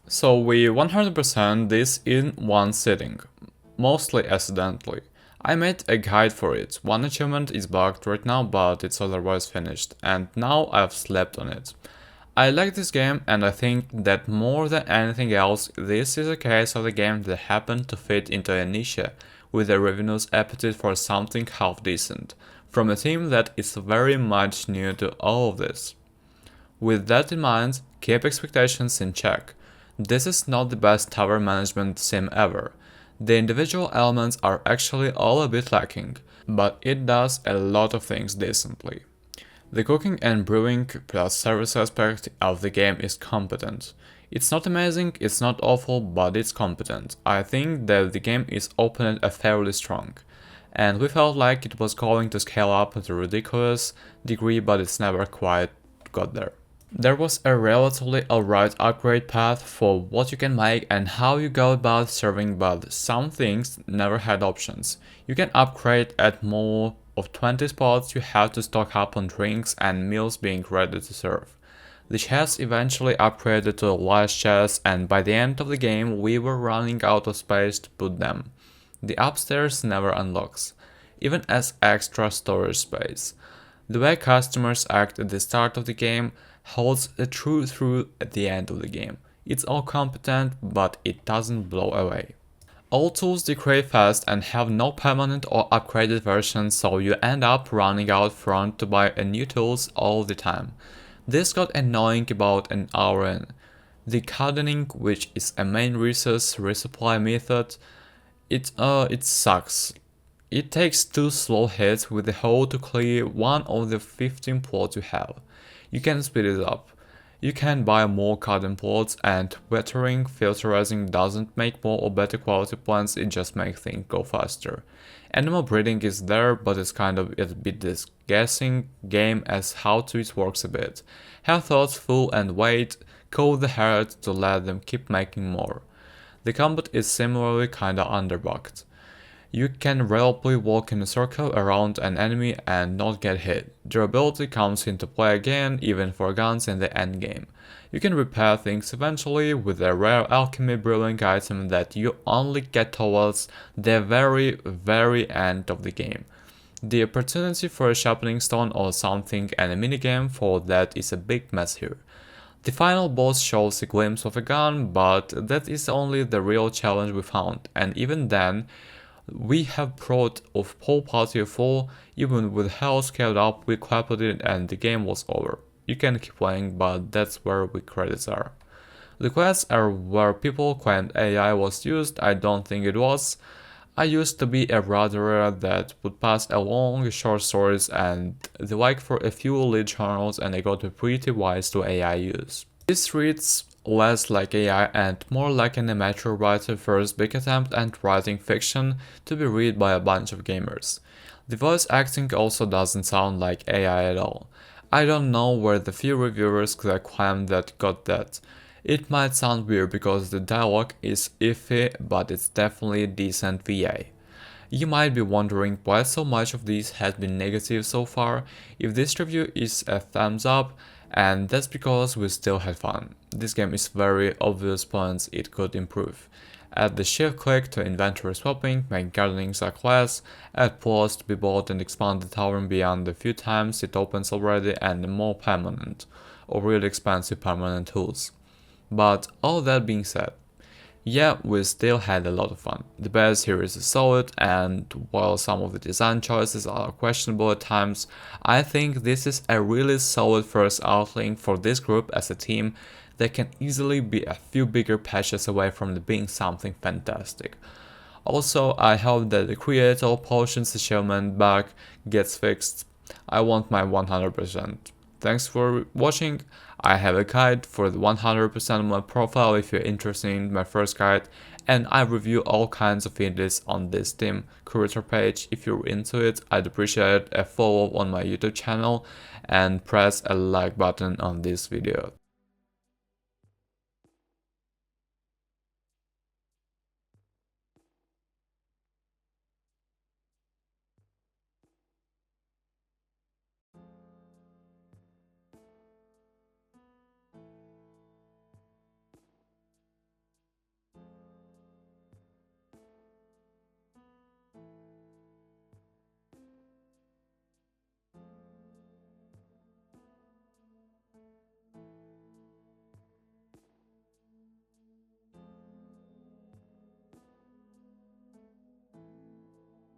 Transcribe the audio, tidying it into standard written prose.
So we 100% this in one sitting, mostly accidentally. I made a guide for it. One achievement is bugged right now, but it's otherwise finished, and now I've slept on it. I like this game, and I think that more than anything else, this is a case of a game that happened to fit into a niche, with a revenue's appetite for something half decent, from a team that is very much new to all of this. With that in mind, keep expectations in check. This is not the best tower management sim ever. The individual elements are actually all a bit lacking, but it does a lot of things decently. The cooking and brewing plus service aspect of the game is competent. It's not amazing, it's not awful, but it's competent. I think that the game is opened fairly strong, and we felt like it was going to scale up to a ridiculous degree, but it's never quite got there. There was a relatively alright upgrade path for what you can make and how you go about serving, but some things never had options. You can upgrade at more of 20 spots, you have to stock up on drinks and meals being ready to serve. The chests eventually upgraded to a large chest, and by the end of the game we were running out of space to put them. The upstairs never unlocks, even as extra storage space. The way customers act at the start of the game holds true through at the end of the game. It's all competent, but it doesn't blow away. All tools degrade fast and have no permanent or upgraded versions, so you end up running out front to buy new tools all the time. This got annoying about an hour in. The gardening, which is a main resource resupply method, it sucks. It takes 2 slow hits with the hoe to clear one of the 15 plots you have. You can speed it up. You can buy more garden plots, and watering filterizing doesn't make more or better quality plants, it just makes things go faster. Animal breeding is there, but it's kind of a bit this guessing game as how to it works a bit. Have thoughts full and wait, coat the herd to let them keep making more. The combat is similarly kinda underbugged. You can reliably walk in a circle around an enemy and not get hit. Durability comes into play again, even for guns in the endgame. You can repair things eventually with a rare alchemy brewing item that you only get towards the very end of the game. The opportunity for a sharpening stone or something and a minigame for that is a big mess here. The final boss shows a glimpse of a gun, but that is only the real challenge we found, and even then, we have brought a whole party of 4, even with health scaled up we clapped it and the game was over. You can keep playing, but that's where the credits are. The quests are where people claimed AI was used, I don't think it was. I used to be a brother that would pass along short stories and the like for a few lead journals, and I got pretty wise to AI use. This reads less like AI and more like an amateur writer first big attempt at writing fiction to be read by a bunch of gamers. The voice acting also doesn't sound like AI at all. I don't know where the few reviewers could claim that got that. It might sound weird because the dialogue is iffy, but it's definitely a decent VA. You might be wondering why so much of this has been negative so far. If this review is a thumbs up, and that's because we still had fun. This game is very obvious points it could improve. Add the shift click to inventory swapping, make gardening suck less, add plots to be bought and expand the tavern beyond the few times it opens already, and more permanent, or really expensive permanent tools. But all that being said, yeah, we still had a lot of fun. The base here is solid, and while some of the design choices are questionable at times, I think this is a really solid first outing for this group as a team that can easily be a few bigger patches away from being something fantastic. Also, I hope that the creator potions achievement bug gets fixed. I want my 100%. Thanks for watching. I have a guide for the 100% of my profile if you're interested in my first guide, and I review all kinds of indies on this Steam curator page. If you're into it, I'd appreciate a follow on my YouTube channel and press a like button on this video.